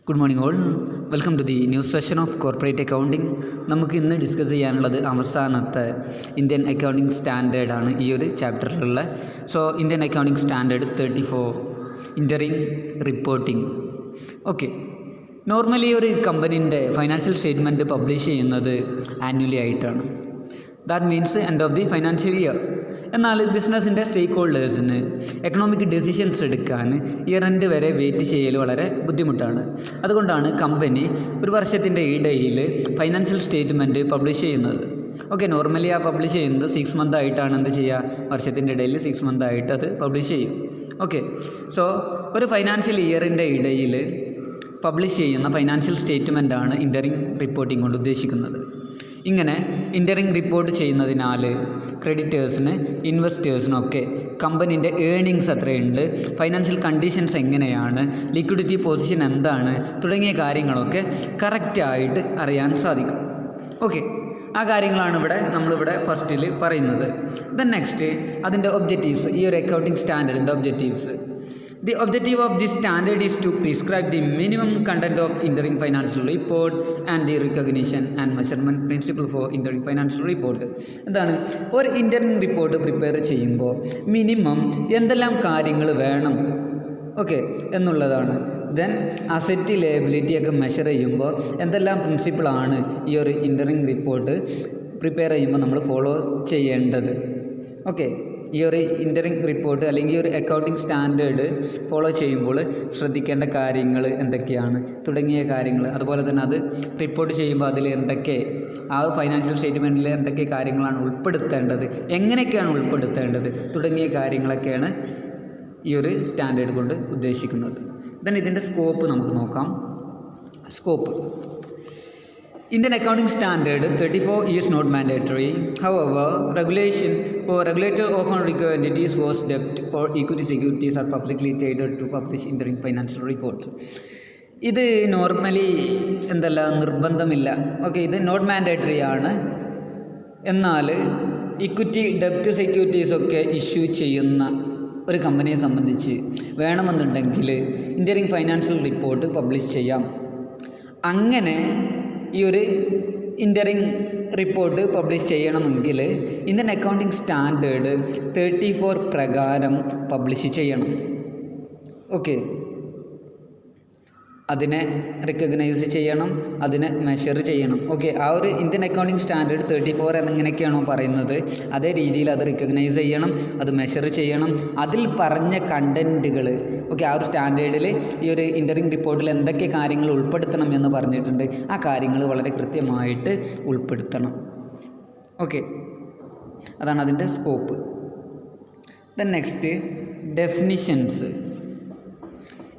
Good morning all. Welcome to the news session of corporate accounting. നമുക്ക് ഇന്ന് discuss ചെയ്യാനുള്ളത് അവസാനത്തെ ഇന്ത്യൻ അക്കൗണ്ടിങ് സ്റ്റാൻഡേർഡാണ് ഈ ഒരു ചാപ്റ്ററിലുള്ള. So Indian accounting standard 34 interim reporting. Okay, normally ഒരു കമ്പനീൻ്റെ ഫൈനാൻഷ്യൽ സ്റ്റേറ്റ്മെൻറ്റ് പബ്ലിഷ് ചെയ്യുന്നത് ആനുവലി ആയിട്ടാണ്. That means end of the financial year. എന്നാൽ ബിസിനസ്സിൻ്റെ സ്റ്റേക്ക് ഹോൾഡേഴ്സിന് എക്കണോമിക് ഡെസിഷൻസ് എടുക്കാൻ ഇയർ എൻഡ് വരെ വെയിറ്റ് ചെയ്യൽ വളരെ ബുദ്ധിമുട്ടാണ്. അതുകൊണ്ടാണ് കമ്പനി ഒരു വർഷത്തിൻ്റെ ഇടയിൽ ഫൈനാൻഷ്യൽ സ്റ്റേറ്റ്മെൻറ്റ് പബ്ലിഷ് ചെയ്യുന്നത്. ഓക്കെ, നോർമലി ആ പബ്ലിഷ് ചെയ്യുന്നത് 6 മന്ത് ആയിട്ടാണ് എന്ത് ചെയ്യുക, വർഷത്തിൻ്റെ ഇടയിൽ 6 മന്ത് ആയിട്ട് അത് പബ്ലിഷ് ചെയ്യും. ഓക്കെ, സോ ഒരു ഫൈനാൻഷ്യൽ ഇയറിൻ്റെ ഇടയിൽ പബ്ലിഷ് ചെയ്യുന്ന ഫൈനാൻഷ്യൽ സ്റ്റേറ്റ്മെൻറ്റാണ് ഇൻ്ററിംഗ് റിപ്പോർട്ടിംഗ് കൊണ്ട് ഉദ്ദേശിക്കുന്നത്. ഇങ്ങനെ ഇൻ്ററിംഗ് റിപ്പോർട്ട് ചെയ്യുന്നതിനാൽ ക്രെഡിറ്റേഴ്സിന്, ഇൻവെസ്റ്റേഴ്സിനൊക്കെ കമ്പനീൻ്റെ ഏണിങ്സ് എത്രയുണ്ട്, ഫൈനാൻഷ്യൽ കണ്ടീഷൻസ് എങ്ങനെയാണ്, ലിക്വിഡിറ്റി പൊസിഷൻ എന്താണ് തുടങ്ങിയ കാര്യങ്ങളൊക്കെ കറക്റ്റായിട്ട് അറിയാൻ സാധിക്കും. ഓക്കെ, ആ കാര്യങ്ങളാണ് നമ്മളിവിടെ ഫസ്റ്റിൽ പറയുന്നത്. ദെൻ നെക്സ്റ്റ് അതിൻ്റെ ഒബ്ജക്റ്റീവ്സ്, ഈ ഒരു അക്കൗണ്ടിങ് സ്റ്റാൻഡേർഡിൻ്റെ objectives. The objective of this standard is to prescribe the minimum content of interim financial report and the recognition and measurement principle for interim financial report. എന്താണ് ഒരു ഇൻ്ററിം റിപ്പോർട്ട് പ്രിപ്പയർ ചെയ്യുമ്പോൾ minimum എന്തെല്ലാം കാര്യങ്ങൾ വേണം, okay, എന്നുള്ളതാണ്. Then asset ലയബിലിറ്റിയൊക്കെ measure ചെയ്യുമ്പോൾ എന്തെല്ലാം പ്രിൻസിപ്പിളാണ് ഈ ഒരു ഇൻ്ററിം റിപ്പോർട്ട് പ്രിപ്പയർ ചെയ്യുമ്പോൾ നമ്മൾ ഫോളോ ചെയ്യേണ്ടത്. ഓക്കെ, ഈ ഒരു ഇൻ്ററിംഗ് റിപ്പോർട്ട് അല്ലെങ്കിൽ ഈ ഒരു അക്കൗണ്ടിങ് സ്റ്റാൻഡേർഡ് ഫോളോ ചെയ്യുമ്പോൾ ശ്രദ്ധിക്കേണ്ട കാര്യങ്ങൾ എന്തൊക്കെയാണ് തുടങ്ങിയ കാര്യങ്ങൾ, അതുപോലെ തന്നെ അത് റിപ്പോർട്ട് ചെയ്യുമ്പോൾ അതിൽ എന്തൊക്കെ, ആ ഫൈനാൻഷ്യൽ സ്റ്റേറ്റ്മെൻറ്റിൽ എന്തൊക്കെ കാര്യങ്ങളാണ് ഉൾപ്പെടുത്തേണ്ടത്, എങ്ങനെയൊക്കെയാണ് ഉൾപ്പെടുത്തേണ്ടത് തുടങ്ങിയ കാര്യങ്ങളൊക്കെയാണ് ഈ ഒരു സ്റ്റാൻഡേർഡ് കൊണ്ട് ഉദ്ദേശിക്കുന്നത്. ദെൻ ഇതിൻ്റെ സ്കോപ്പ് നമുക്ക് നോക്കാം. Scope Indian Accounting Standard 34 is not mandatory. However, regulation or regulator often require entities whose debt or equity securities are publicly traded to publish interim financial reports. ഇത് നോർമലി നിർബന്ധമില്ല. Okay, ഇത് not mandatory ആണ്. എന്നാൽ equity, ഡെപ്റ്റ് സെക്യൂരിറ്റീസൊക്കെ issue ചെയ്യുന്ന ഒരു കമ്പനിയെ സംബന്ധിച്ച് വേണമെന്നുണ്ടെങ്കിൽ ഇൻ്ററിംഗ് ഫൈനാൻഷ്യൽ റിപ്പോർട്ട് പബ്ലിഷ് ചെയ്യാം. അങ്ങനെ ഈ ഒരു ഇൻ്ററിംഗ് റിപ്പോർട്ട് പബ്ലിഷ് ചെയ്യണമെങ്കിൽ ഇന്ത്യൻ അക്കൗണ്ടിങ് സ്റ്റാൻഡേർഡ് 34 പ്രകാരം പബ്ലിഷ് ചെയ്യണം. ഓക്കെ, അതിനെ റിക്കഗ്നൈസ് ചെയ്യണം, അതിനെ മെഷർ ചെയ്യണം. ഓക്കെ, ആ ഒരു ഇന്ത്യൻ അക്കൗണ്ടിങ് സ്റ്റാൻഡേർഡ് 34 എങ്ങനെയൊക്കെയാണോ പറയുന്നത് അതേ രീതിയിൽ അത് റിക്കഗ്നൈസ് ചെയ്യണം, അത് മെഷർ ചെയ്യണം. അതിൽ പറഞ്ഞ കണ്ടൻറ്റുകൾ, ഓക്കെ, ആ ഒരു സ്റ്റാൻഡേർഡിൽ ഈ ഒരു ഇൻ്ററിംഗ് റിപ്പോർട്ടിൽ എന്തൊക്കെ കാര്യങ്ങൾ ഉൾപ്പെടുത്തണം എന്ന് പറഞ്ഞിട്ടുണ്ട്, ആ കാര്യങ്ങൾ വളരെ കൃത്യമായിട്ട് ഉൾപ്പെടുത്തണം. ഓക്കെ, അതാണ് അതിൻ്റെ സ്കോപ്പ്. Then next definitions.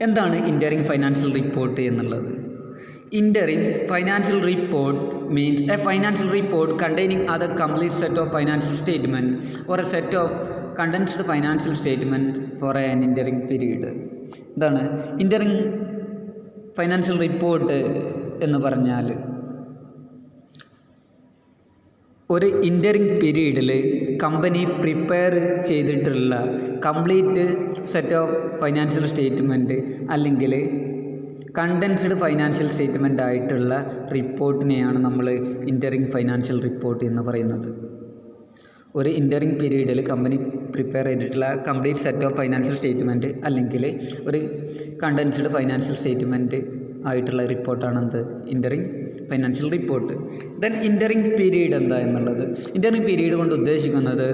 എന്താണ് ഇൻ്ററിംഗ് ഫൈനാൻഷ്യൽ റിപ്പോർട്ട് എന്നുള്ളത്? Interim financial report means a financial report containing other complete set of financial statement or a set of condensed financial statement for an interim period. എന്താണ് interim financial report എന്ന് പറഞ്ഞാൽ ഒരു interim പീരീഡിൽ company prepare ചെയ്തിട്ടുള്ള complete set of financial statement അല്ലെങ്കിൽ condensed financial statement ആയിട്ടുള്ള റിപ്പോർട്ടിനെയാണ് നമ്മൾ ഇൻ്ററിംഗ് ഫൈനാൻഷ്യൽ റിപ്പോർട്ട് എന്ന് പറയുന്നത്. ഒരു ഇൻ്ററിംഗ് പീരീഡിൽ കമ്പനി പ്രിപ്പയർ ചെയ്തിട്ടുള്ള complete set of financial statement അല്ലെങ്കിൽ ഒരു കണ്ടൻസ്ഡ് ഫൈനാൻഷ്യൽ സ്റ്റേറ്റ്മെൻറ്റ് ആയിട്ടുള്ള റിപ്പോർട്ടാണ് എന്ത്, interim financial report. Then interim period എന്താ എന്നുള്ളത്, ഇൻ്ററിംഗ് പീരീഡ് കൊണ്ട് ഉദ്ദേശിക്കുന്നത്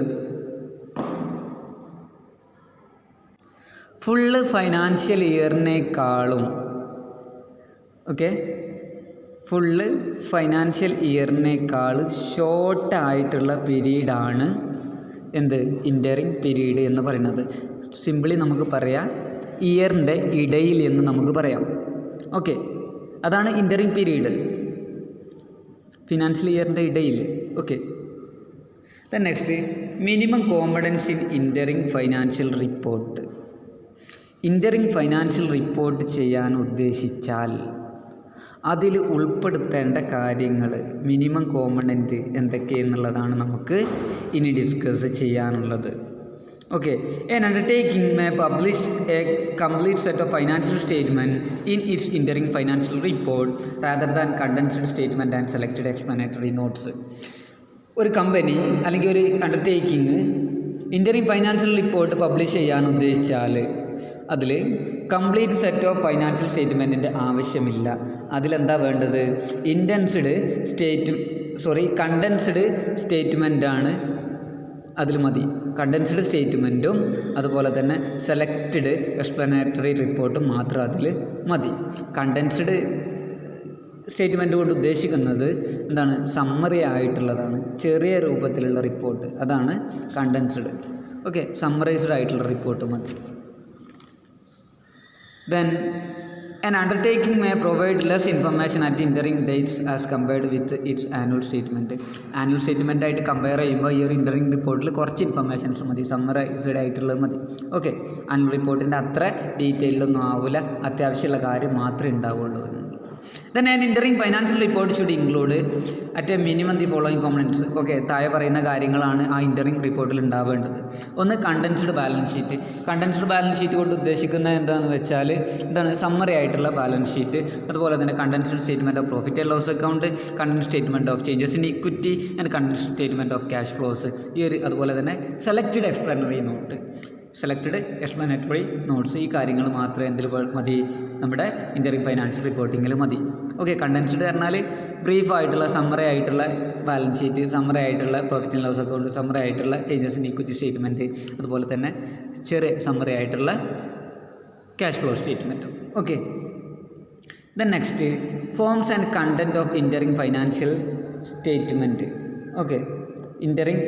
ഫുള്ള് ഫൈനാൻഷ്യൽ ഇയറിനേക്കാളും, ഓക്കെ, ഫുള്ള് ഫൈനാൻഷ്യൽ ഇയറിനേക്കാൾ ഷോർട്ടായിട്ടുള്ള പീരീഡാണ് എന്ത്, ഇൻ്ററിംഗ് പീരീഡ് എന്ന് പറയുന്നത്. സിംപിളി നമുക്ക് പറയാം ഇയറിൻ്റെ ഇടയിൽ എന്ന് നമുക്ക് പറയാം. ഓക്കെ, അതാണ് ഇൻ്ററിംഗ് പീരീഡ്, ഫിനാൻഷ്യൽ ഇയറിൻ്റെ ഇടയിൽ. Okay, then next minimum components in interim financial report. Interim financial report ചെയ്യാൻ ഉദ്ദേശിച്ചാൽ അതിൽ ഉൾപ്പെടുത്തേണ്ട കാര്യങ്ങൾ, മിനിമം കോമ്പണൻറ്റ് എന്തൊക്കെയെന്നുള്ളതാണ് നമുക്ക് ഇനി ഡിസ്കസ് ചെയ്യാനുള്ളത്. Okay, an undertaking may publish a complete set of financial statement in its interim financial report rather than condensed statement and selected explanatory notes. ഒരു company അല്ലെങ്കിൽ ഒരു അണ്ടർടേക്കിങ് ഇൻ്ററിം ഫൈനാൻഷ്യൽ റിപ്പോർട്ട് പബ്ലിഷ് ചെയ്യാൻ ഉദ്ദേശിച്ചാൽ അതിൽ complete set of financial സ്റ്റേറ്റ്മെൻറ്റിൻ്റെ ആവശ്യമില്ല. അതിലെന്താ വേണ്ടത്? Condensed സ്റ്റേറ്റ്മെൻറ്റാണ് അതിൽ മതി. കണ്ടൻസ്ഡ് സ്റ്റേറ്റ്മെൻറ്റും അതുപോലെ തന്നെ സെലക്റ്റഡ് എക്സ്പ്ലനേറ്ററി റിപ്പോർട്ടും മാത്രം അതിൽ മതി. കണ്ടൻസ്ഡ് സ്റ്റേറ്റ്മെൻറ്റ് കൊണ്ട് ഉദ്ദേശിക്കുന്നത് എന്താണ്? സമ്മറി ആയിട്ടുള്ളതാണ്, ചെറിയ രൂപത്തിലുള്ള റിപ്പോർട്ട്, അതാണ് കണ്ടൻസ്ഡ്. ഓക്കെ, സമ്മറൈസ്ഡ് ആയിട്ടുള്ള റിപ്പോർട്ട് മതി. Then an undertaking may provide less information at interim dates as compared with its annual statement. Annual statement ആയിട്ട് കമ്പയർ ചെയ്യുമ്പോൾ ഈ ഒരു ഇൻ്ററിം റിപ്പോർട്ടിൽ കുറച്ച് ഇൻഫർമേഷൻസ് മതി, സമ്മറൈസ്ഡ് ആയിട്ടുള്ളത് മതി. ഓക്കെ, ആനുവൽ റിപ്പോർട്ടിൻ്റെ അത്ര ഡീറ്റെയിലൊന്നും ആവില്ല, അത്യാവശ്യമുള്ള കാര്യം മാത്രമേ ഉണ്ടാവുള്ളൂ. Then an interim financial report should include at a minimum the following components. Okay, താഴെ പറയുന്ന കാര്യങ്ങളാണ് ആ ഇൻ്ററിം റിപ്പോർട്ടിൽ ഉണ്ടാവേണ്ടത്. ഒന്ന്, condensed balance sheet. Condensed balance sheet കൊണ്ട് ഉദ്ദേശിക്കുന്നത് എന്താണെന്ന് വെച്ചാൽ എന്താണ്? സമ്മറി ആയിട്ടുള്ള ബാലൻസ് ഷീറ്റ്, അതുപോലെ തന്നെ condensed statement of profit and loss account, condensed statement of changes in equity and condensed statement of cash flows. അതുപോലെ തന്നെ selected explanatory note, selected explanatory notes. ഈ കാര്യങ്ങൾ മാത്രമേ എന്തിൽ മതി? നമ്മുടെ ഇൻ്ററിം ഫൈനാൻഷ്യൽ റിപ്പോർട്ടിങ്ങിൽ മതി. ഓക്കെ, കണ്ടൻസ്ഡ് പറഞ്ഞാൽ ബ്രീഫ് ആയിട്ടുള്ള സമ്മറി ആയിട്ടുള്ള ബാലൻസ് ഷീറ്റ്, സമ്മറി ആയിട്ടുള്ള profit and loss account, summary ആയിട്ടുള്ള ചേഞ്ചസ് ഇൻ ഇക്വിറ്റി സ്റ്റേറ്റ്മെൻറ്റ്, അതുപോലെ തന്നെ ചെറിയ സമ്മറി ആയിട്ടുള്ള cash flow statement. Okay, then next, forms and content of interim financial statement. Okay, interim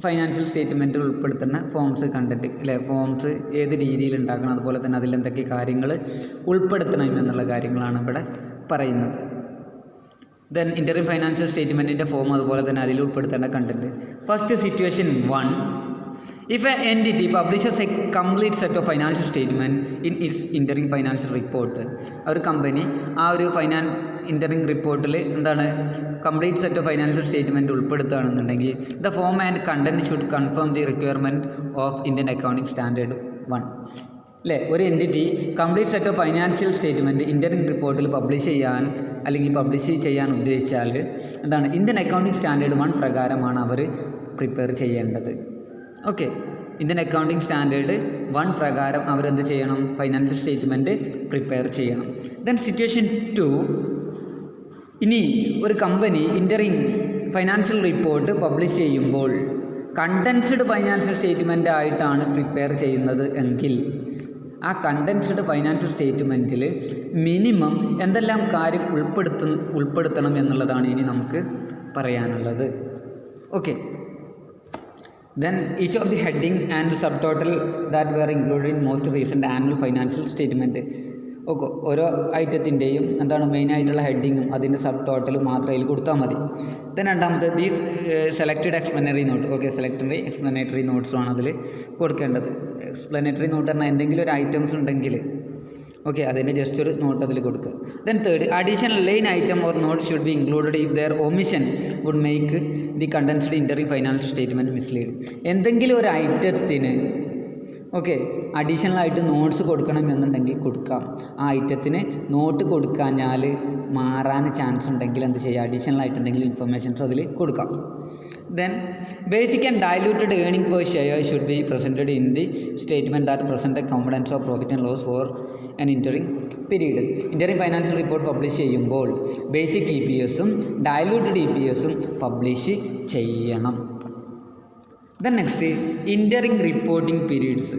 financial സ്റ്റേറ്റ്മെൻറ്റിൽ ഉൾപ്പെടുത്തുന്ന ഫോംസ്, കണ്ടൻറ്റ് അല്ലേ, forms ഏത് രീതിയിൽ ഉണ്ടാക്കണം, അതുപോലെ തന്നെ അതിൽ എന്തൊക്കെ കാര്യങ്ങൾ ഉൾപ്പെടുത്തണം എന്നുള്ള കാര്യങ്ങളാണ് ഇവിടെ പറയുന്നത്. ദെൻ ഇൻ്ററിം ഫൈനാൻഷ്യൽ സ്റ്റേറ്റ്മെൻറ്റിൻ്റെ ഫോം, അതുപോലെ തന്നെ അതിൽ ഉൾപ്പെടുത്തേണ്ട content. First, situation 1. If an entity publishes a complete set of financial statement in its interim financial report, ഒരു കമ്പനി ആ ഒരു ഇൻ്ററിം റിപ്പോർട്ടിൽ എന്താണ്? Complete set of financial statement ഉൾപ്പെടുത്തുകയാണെന്നുണ്ടെങ്കിൽ the form and content should confirm the requirement of Indian accounting standard 1. അല്ലേ, ഒരു entity complete set of financial statement interim റിപ്പോർട്ടിൽ publish ചെയ്യാൻ ഉദ്ദേശിച്ചാൽ എന്താണ്? ഇന്ത്യൻ അക്കൗണ്ടിങ് സ്റ്റാൻഡേർഡ് 1 പ്രകാരമാണ് അവർ പ്രിപ്പയർ ചെയ്യേണ്ടത്. ഓക്കെ, ഇന്ത്യൻ അക്കൗണ്ടിങ് സ്റ്റാൻഡേർഡ് 1 പ്രകാരം അവരെന്ത് ചെയ്യണം? ഫൈനാൻഷ്യൽ സ്റ്റേറ്റ്മെൻറ്റ് പ്രിപ്പയർ ചെയ്യണം. Then situation 2. ഇനി ഒരു company interim financial report publish ചെയ്യുമ്പോൾ കണ്ടൻസ്ഡ് ഫൈനാൻഷ്യൽ സ്റ്റേറ്റ്മെൻ്റ് ആയിട്ടാണ് പ്രിപ്പയർ ചെയ്യുന്നത് എങ്കിൽ ആ കണ്ടൻസ്ഡ് ഫൈനാൻഷ്യൽ സ്റ്റേറ്റ്മെൻറ്റിൽ മിനിമം എന്തെല്ലാം കാര്യം ഉൾപ്പെടുത്തണം എന്നുള്ളതാണ് ഇനി നമുക്ക് പറയാനുള്ളത്. Okay, then each of the heading and subtotal that were included in most recent annual financial statement. Okay, ഓരോ ഐറ്റത്തിൻ്റെയും എന്താണ് മെയിനായിട്ടുള്ള ഹെഡിങ്ങും അതിൻ്റെ സബ് ടോട്ടലും മാത്രം അതിൽ കൊടുത്താൽ മതി. ദെൻ രണ്ടാമത്തെ these selected explanatory note. Okay, selected explanatory നോട്ട്സുമാണ് അതിൽ കൊടുക്കേണ്ടത്. എക്സ്പ്ലനേറ്ററി നോട്ട് പറഞ്ഞാൽ എന്തെങ്കിലും ഒരു ഐറ്റംസ് ഉണ്ടെങ്കിൽ ഓക്കെ, അതിൻ്റെ ജസ്റ്റ് ഒരു നോട്ട് അതിൽ കൊടുക്കുക. Then third, additional line item or note should be included if their omission would make the condensed interim financial statement mislead. എന്തെങ്കിലും ഒരു ഐറ്റത്തിന് ഓക്കെ അഡീഷണലായിട്ട് നോട്ട്സ് കൊടുക്കണം എന്നുണ്ടെങ്കിൽ കൊടുക്കാം. ആ ഐറ്റത്തിന് നോട്ട് കൊടുക്കാഞ്ഞാൽ മാറാൻ ചാൻസ് ഉണ്ടെങ്കിൽ എന്ത് ചെയ്യുക? അഡീഷണലായിട്ട് എന്തെങ്കിലും ഇൻഫർമേഷൻസ് അതിൽ കൊടുക്കാം. Then basic and diluted earning per share should be presented in the statement that present the components of profit and loss for an interim period. Interim financial report publish ചെയ്യുമ്പോൾ basic E P എസും diluted E P എസും publish ചെയ്യണം. Then next, interim reporting periods.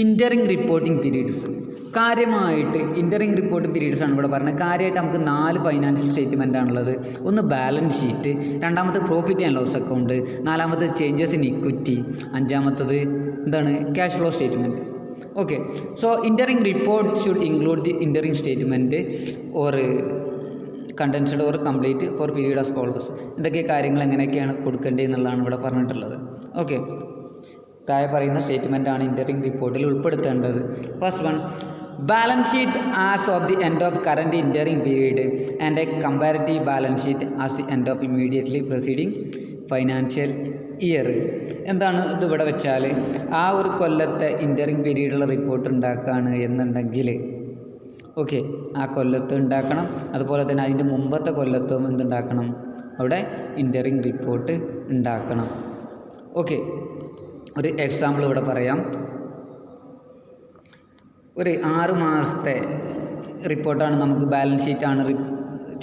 Interim reporting periods കാര്യമായിട്ട് interim reporting periods ആണ് ഇവിടെ പറഞ്ഞത്. കാര്യമായിട്ട് നമുക്ക് 4 ഫൈനാൻഷ്യൽ സ്റ്റേറ്റ്മെൻ്റ് ആണുള്ളത്. ഒന്ന് ബാലൻസ് ഷീറ്റ്, രണ്ടാമത് പ്രോഫിറ്റ് ആൻഡ് ലോസ് അക്കൗണ്ട്, നാലാമത് ചേഞ്ചസ് ഇൻ ഇക്വിറ്റി, അഞ്ചാമത്തത് എന്താണ്? Cash flow statement. Okay, so interim report should include the interim statement or condensed or complete for period of follows. ഇതൊക്കെ കാര്യങ്ങൾ എങ്ങനെയൊക്കെയാണ് കൊടുക്കേണ്ടത് എന്നുള്ളതാണ് ഇവിടെ പറഞ്ഞിട്ടുള്ളത്. ഓക്കെ, താഴെ പറയുന്ന സ്റ്റേറ്റ്മെൻറ്റാണ് ഇൻ്ററിം റിപ്പോർട്ടിൽ ഉൾപ്പെടുത്തേണ്ടത്. First one, balance sheet as of the end of current interim period and a comparative balance sheet as the end of immediately preceding financial year. എന്താണ് ഇതിവിടെ വെച്ചാൽ ആ ഒരു കൊല്ലത്തെ ഇൻ്ററിം പീരീഡുള്ള റിപ്പോർട്ട് ഉണ്ടാക്കുകയാണ് എന്നുണ്ടെങ്കിൽ ഓക്കെ, ആ കൊല്ലത്ത് ഉണ്ടാക്കണം. അതുപോലെ തന്നെ അതിൻ്റെ മുമ്പത്തെ കൊല്ലത്തും എന്തുണ്ടാക്കണം, അവിടെ ഇൻ്ററിം റിപ്പോർട്ട് ഉണ്ടാക്കണം. ഓക്കെ, ഒരു എക്സാമ്പിൾ ഇവിടെ പറയാം. ഒരു 6 മാസത്തെ റിപ്പോർട്ടാണ് നമുക്ക് ബാലൻസ് ഷീറ്റാണ്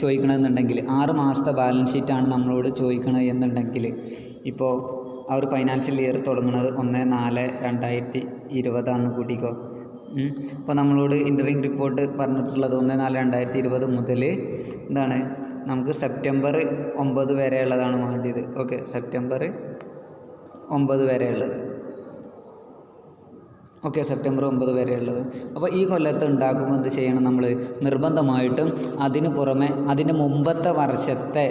ചോദിക്കണമെന്നുണ്ടെങ്കിൽ 6 മാസത്തെ ബാലൻസ് ഷീറ്റാണ് നമ്മളോട് ചോദിക്കണത് എന്നുണ്ടെങ്കിൽ ഇപ്പോൾ ആ ഒരു ഫൈനാൻഷ്യൽ ഇയർ തുടങ്ങുന്നത് 1/4/2020 കൂട്ടിക്കോ. അപ്പോൾ നമ്മളോട് ഇൻ്ററിം റിപ്പോർട്ട് പറഞ്ഞിട്ടുള്ളത് 1/4/2020 മുതൽ എന്താണ് നമുക്ക് സെപ്റ്റംബർ 9 വരെയുള്ളതാണ് വേണ്ടിയത്. ഓക്കെ, സെപ്റ്റംബർ 9 വരെയുള്ളത്. ഓക്കെ, സെപ്റ്റംബർ 9 വരെയുള്ളത്. അപ്പോൾ ഈ കൊല്ലത്ത് ഉണ്ടാക്കുമ്പോൾ എന്ത് ചെയ്യണം, നമ്മൾ നിർബന്ധമായിട്ടും അതിന് പുറമെ അതിൻ്റെ മുമ്പത്തെ വർഷത്തെ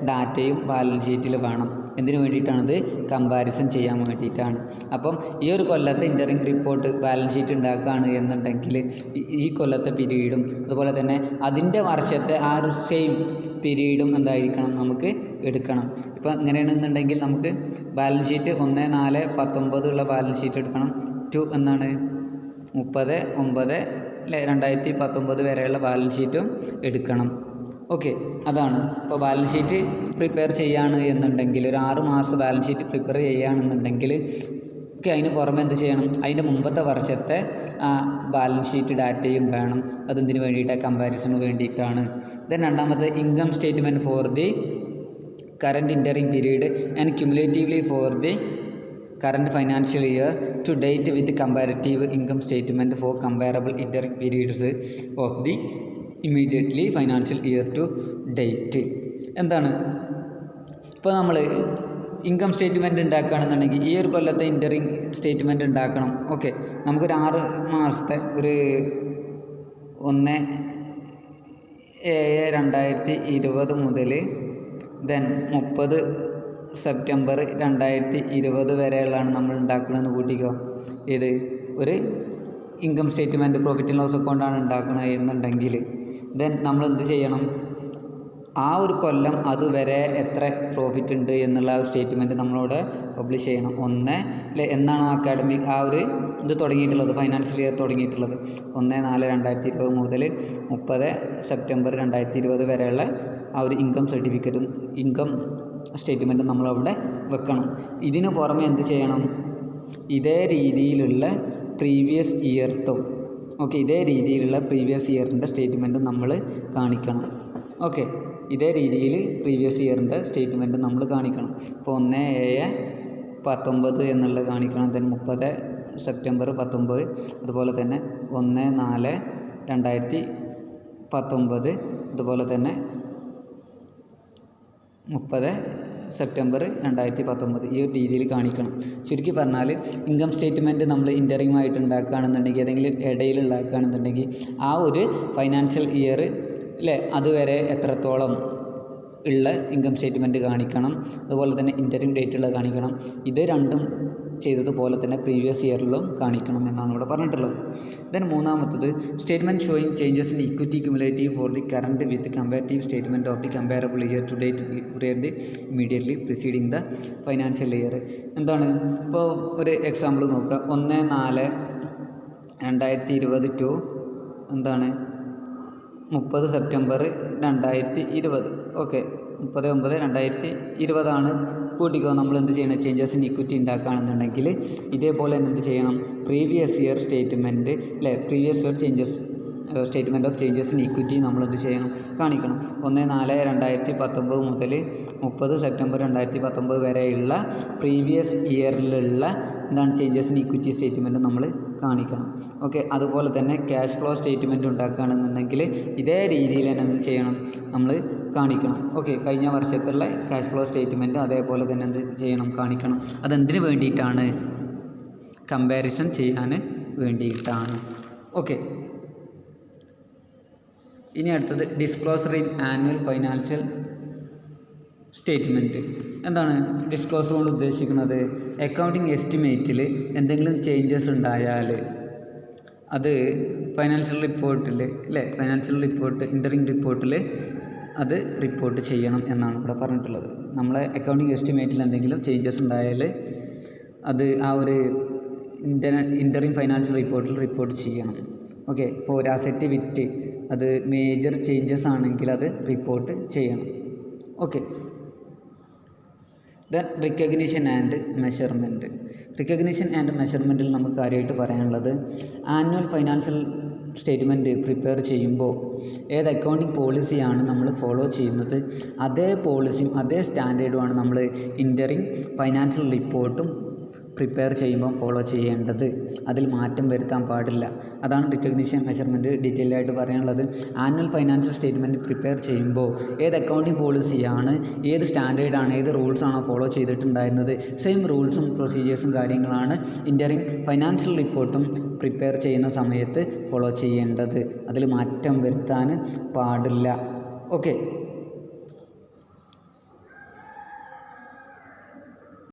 ഡാറ്റയും ബാലൻസ് ഷീറ്റിൽ വേണം. എന്തിനു വേണ്ടിയിട്ടാണിത്? കമ്പാരിസൺ ചെയ്യാൻ വേണ്ടിയിട്ടാണ്. അപ്പം ഈ ഒരു കൊല്ലത്തെ ഇൻ്ററിം റിപ്പോർട്ട് ബാലൻസ് ഷീറ്റ് ഉണ്ടാക്കുകയാണ് എന്നുണ്ടെങ്കിൽ ഈ കൊല്ലത്തെ പീരീഡും അതുപോലെ തന്നെ അതിൻ്റെ വർഷത്തെ ആ ഒരു സെയിം പീരീഡും എന്തായിരിക്കണം നമുക്ക് എടുക്കണം. ഇപ്പം ഇങ്ങനെയാണെന്നുണ്ടെങ്കിൽ നമുക്ക് ബാലൻസ് ഷീറ്റ് 1/4/19 ഉള്ള ബാലൻസ് ഷീറ്റ് എടുക്കണം. എന്നാണ് 30/9/2019 വരെയുള്ള ബാലൻസ് ഷീറ്റും എടുക്കണം. ഓക്കെ, അതാണ്. ഇപ്പോൾ ബാലൻസ് ഷീറ്റ് പ്രിപ്പയർ ചെയ്യുകയാണ് എന്നുണ്ടെങ്കിൽ ഒരു 6 മാസത്തെ ബാലൻസ് ഷീറ്റ് പ്രിപ്പയർ ചെയ്യുകയാണെന്നുണ്ടെങ്കിൽ ഓക്കെ, അതിന് പുറമെ എന്ത് ചെയ്യണം, അതിൻ്റെ മുമ്പത്തെ വർഷത്തെ ബാലൻസ് ഷീറ്റ് ഡാറ്റയും വേണം. അതെന്തിനു വേണ്ടിയിട്ടാണ്? കമ്പാരിസണിന് വേണ്ടിയിട്ടാണ്. ദെൻ രണ്ടാമത്തെ income statement for the current interim period and cumulatively for the current financial year to date with comparative income statement for comparable interim periods of the immediately financial year to date. എന്താണ് ഇപ്പോൾ നമ്മൾ income statement ഉണ്ടാക്കുകയാണെന്നുണ്ടെങ്കിൽ ഈ ഒരു കൊല്ലത്തെ interim statement ഉണ്ടാക്കണം. Okay, നമുക്കൊരു 6 മാസത്തെ ഒരു 1/7/2020 മുതൽ ദെൻ 30 സെപ്റ്റംബർ 2020 വരെയുള്ളതാണ് നമ്മൾ ഉണ്ടാക്കണമെന്ന് കൂട്ടിക്കോ. ഇത് ഒരു income statement profit and loss അക്കൗണ്ടാണ് ഉണ്ടാക്കുന്നത് എന്നുണ്ടെങ്കിൽ ദെൻ നമ്മൾ എന്ത് ചെയ്യണം, ആ ഒരു കൊല്ലം അതുവരെ എത്ര പ്രോഫിറ്റ് ഉണ്ട് എന്നുള്ള ആ ഒരു സ്റ്റേറ്റ്മെൻറ്റ് നമ്മളോട് പബ്ലിഷ് ചെയ്യണം. എന്നാണോ അക്കാഡമിക് ആ ഒരു ഇത് തുടങ്ങിയിട്ടുള്ളത്, ഫൈനാൻഷ്യൽ ഇയർ തുടങ്ങിയിട്ടുള്ളത് 1/4/2020 മുതൽ 30 സെപ്റ്റംബർ 2020 വരെയുള്ള ആ ഒരു ഇൻകം സർട്ടിഫിക്കറ്റും ഇൻകം സ്റ്റേറ്റ്മെൻറ്റും നമ്മളവിടെ വെക്കണം. ഇതിന് പുറമെ എന്ത് ചെയ്യണം, ഇതേ രീതിയിലുള്ള പ്രീവിയസ് ഇയർത്തും ഓക്കെ, ഇതേ രീതിയിലുള്ള പ്രീവിയസ് ഇയറിൻ്റെ സ്റ്റേറ്റ്മെൻറ്റും നമ്മൾ കാണിക്കണം. ഓക്കെ, ഇതേ രീതിയിൽ പ്രീവിയസ് ഇയറിൻ്റെ സ്റ്റേറ്റ്മെൻറ്റ് നമ്മൾ കാണിക്കണം. ഇപ്പോൾ 1/7/19 എന്നുള്ളത് കാണിക്കണം. ദെൻ 30 സെപ്റ്റംബർ 19, അതുപോലെ തന്നെ 1/4/2019, അതുപോലെ തന്നെ 30 സെപ്റ്റംബർ 2019 ഈ ഒരു രീതിയിൽ കാണിക്കണം. ചുരുക്കി പറഞ്ഞാൽ ഇൻകം സ്റ്റേറ്റ്മെൻറ്റ് നമ്മൾ ഇൻ്ററിം ആയിട്ട് ഉണ്ടാക്കുകയാണെന്നുണ്ടെങ്കിൽ ഏതെങ്കിലും ഇടയിൽ ഉണ്ടാക്കുകയാണെന്നുണ്ടെങ്കിൽ ആ ഒരു ഫൈനാൻഷ്യൽ ഇയർ അതുവരെ എത്രത്തോളം ഉള്ള ഇൻകം സ്റ്റേറ്റ്മെൻറ്റ് കാണിക്കണം. അതുപോലെ തന്നെ ഇൻ്ററിം ഡേറ്റുള്ള കാണിക്കണം. ഇത് രണ്ടും ചെയ്തതുപോലെ തന്നെ പ്രീവിയസ് ഇയറിലും കാണിക്കണം എന്നാണ് ഇവിടെ പറഞ്ഞിട്ടുള്ളത്. ദെൻ മൂന്നാമത്തത് statement showing changes in equity cumulative for the current with comparative statement of the comparable year to date period the immediately preceding the financial year. എന്താണ് ഇപ്പോൾ ഒരു എക്സാമ്പിൾ നോക്കുക. 1/4/2020 ടു എന്താണ് 30 സെപ്റ്റംബർ 2020. ഓക്കെ, 30/9/2020 കൂട്ടിക്കോ. നമ്മൾ എന്ത് ചെയ്യണം, ചേഞ്ചസ് ഇൻ ഇക്വിറ്റി ഉണ്ടാക്കുകയാണെന്നുണ്ടെങ്കിൽ ഇതേപോലെ തന്നെ എന്ത് ചെയ്യണം, previous year statement previous year changes statement of changes in equity നമ്മളെന്ത് ചെയ്യണം, കാണിക്കണം. 1/4/2019 മുതൽ 30 സെപ്റ്റംബർ 2019 വരെയുള്ള പ്രീവിയസ് ഇയറിലുള്ള എന്താണ് ചേഞ്ചസ് ഇൻ ഇക്വിറ്റി സ്റ്റേറ്റ്മെൻറ്റ് നമ്മൾ കാണിക്കണം. ഓക്കെ, അതുപോലെ തന്നെ ക്യാഷ് ഫ്ലോ സ്റ്റേറ്റ്മെൻറ്റ് ഉണ്ടാക്കുകയാണെന്നുണ്ടെങ്കിൽ ഇതേ രീതിയിൽ തന്നെ എന്ത് ചെയ്യണം, നമ്മൾ കാണിക്കണം. ഓക്കെ, കഴിഞ്ഞ വർഷത്തുള്ള ക്യാഷ് ഫ്ലോ സ്റ്റേറ്റ്മെൻറ്റ് അതേപോലെ തന്നെ എന്ത് ചെയ്യണം, കാണിക്കണം. അതെന്തിനു വേണ്ടിയിട്ടാണ്? കമ്പാരിസൺ ചെയ്യാൻ വേണ്ടിയിട്ടാണ്. ഓക്കെ, ഇനി അടുത്തത് disclosure in annual financial statement. എന്താണ് ഡിസ്ക്ലോസർ കൊണ്ട് ഉദ്ദേശിക്കുന്നത്? അക്കൗണ്ടിങ് എസ്റ്റിമേറ്റിൽ എന്തെങ്കിലും ചേഞ്ചസ് ഉണ്ടായാൽ അത് ഫൈനാൻഷ്യൽ റിപ്പോർട്ടിൽ ഫൈനാൻഷ്യൽ റിപ്പോർട്ട് ഇൻ്ററിം റിപ്പോർട്ടിൽ അത് റിപ്പോർട്ട് ചെയ്യണം എന്നാണ് ഇവിടെ പറഞ്ഞിട്ടുള്ളത്. നമ്മളെ അക്കൗണ്ടിങ് എസ്റ്റിമേറ്റിൽ എന്തെങ്കിലും ചേഞ്ചസ് ഉണ്ടായാൽ അത് ആ ഒരു ഇൻ്ററിം ഫൈനാൻഷ്യൽ റിപ്പോർട്ടിൽ റിപ്പോർട്ട് ചെയ്യണം. ഓക്കെ, ഇപ്പോൾ ഒരു അസറ്റ് വിറ്റ് അത് മേജർ ചേഞ്ചസ് ആണെങ്കിൽ അത് റിപ്പോർട്ട് ചെയ്യണം. Okay, then recognition and measurement. Recognition and മെഷർമെൻറ്റിൽ നമുക്ക് കാര്യമായിട്ട് പറയാനുള്ളത് ആനുവൽ ഫൈനാൻഷ്യൽ സ്റ്റേറ്റ്മെൻറ്റ് പ്രിപ്പയർ ചെയ്യുമ്പോൾ ഏത് അക്കൗണ്ടിങ് പോളിസിയാണ് നമ്മൾ ഫോളോ ചെയ്യുന്നത് അതേ പോളിസിയും അതേ സ്റ്റാൻഡേർഡുമാണ് നമ്മൾ ഇൻ്ററിം ഫൈനാൻഷ്യൽ റിപ്പോർട്ടും പ്രിപ്പയർ ചെയ്യുമ്പോൾ ഫോളോ ചെയ്യേണ്ടത്. അതിൽ മാറ്റം വരുത്താൻ പാടില്ല. അതാണ് റിക്കഗ്നിഷൻ മെഷർമെൻറ്റ് ഡീറ്റെയിൽ ആയിട്ട് പറയാനുള്ളത്. ആനുവൽ ഫൈനാൻഷ്യൽ സ്റ്റേറ്റ്മെൻറ്റ് പ്രിപ്പയർ ചെയ്യുമ്പോൾ ഏത് അക്കൗണ്ടിങ് പോളിസിയാണ്, ഏത് സ്റ്റാൻഡേർഡാണ്, ഏത് റൂൾസാണോ ഫോളോ ചെയ്തിട്ടുണ്ടായിരുന്നത് സെയിം റൂൾസും പ്രൊസീജിയേഴ്സും കാര്യങ്ങളാണ് ഇൻ്ററിം ഫൈനാൻഷ്യൽ റിപ്പോർട്ടും പ്രിപ്പയർ ചെയ്യുന്ന സമയത്ത് ഫോളോ ചെയ്യേണ്ടത്. അതിൽ മാറ്റം വരുത്താൻ പാടില്ല. ഓക്കെ.